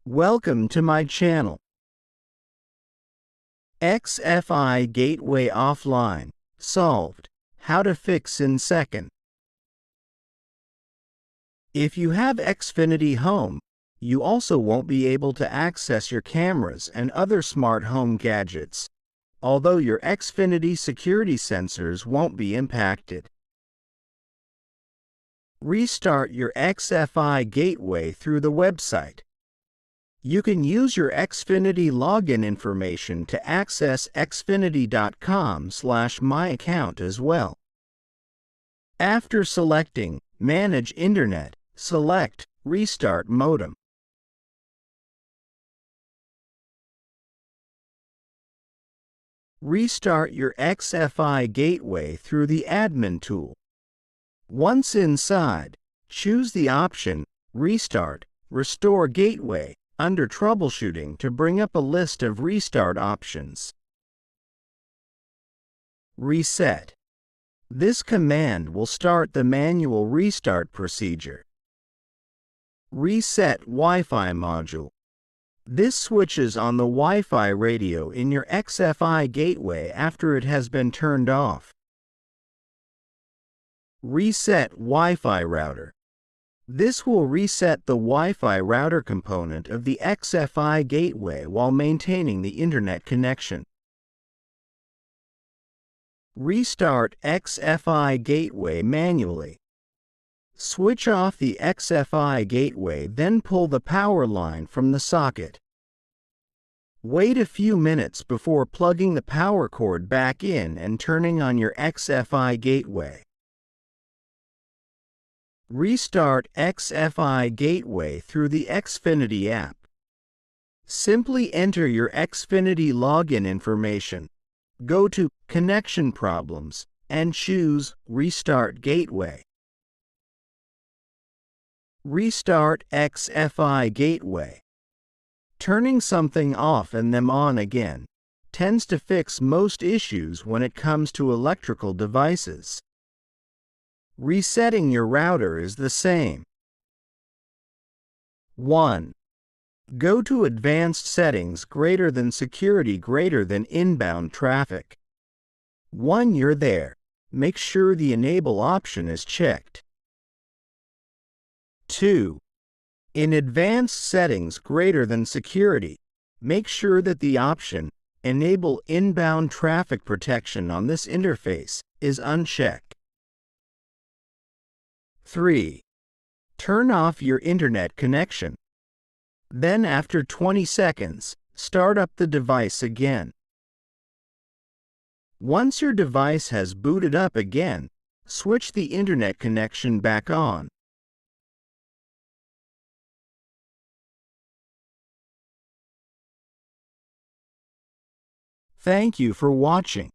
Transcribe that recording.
Welcome to my channel. XFi Gateway Offline. Solved. How to fix in second. If you have Xfinity Home, you also won't be able to access your cameras and other smart home gadgets, although your Xfinity security sensors won't be impacted. Restart your XFi Gateway through the website. You can use your Xfinity login information to access xfinity.com/myaccount as well. After selecting Manage Internet, select Restart Modem. Restart your XFi Gateway through the Admin tool. Once inside, choose the option Restart, Restore Gateway under Troubleshooting to bring up a list of restart options. Reset. This command will start the manual restart procedure. Reset Wi-Fi module. This switches on the Wi-Fi radio in your XFi Gateway after it has been turned off. Reset Wi-Fi router. This will reset the Wi-Fi router component of the XFi Gateway while maintaining the Internet connection. Restart XFi Gateway manually. Switch off the XFi Gateway, then pull the power line from the socket. Wait a few minutes before plugging the power cord back in and turning on your XFi Gateway. Restart XFi Gateway through the Xfinity app. Simply enter your Xfinity login information. Go to Connection Problems and choose Restart Gateway. Restart XFi Gateway. Turning something off and then on again tends to fix most issues when it comes to electrical devices. Resetting your router is the same. 1. Go to Advanced Settings greater than Security greater than Inbound Traffic. Once you're there, make sure the Enable option is checked. 2. In Advanced Settings greater than Security, make sure that the option Enable Inbound Traffic Protection on this interface is unchecked. 3. Turn off your Internet connection. Then after 20 seconds, start up the device again. Once your device has booted up again, switch the Internet connection back on. Thank you for watching.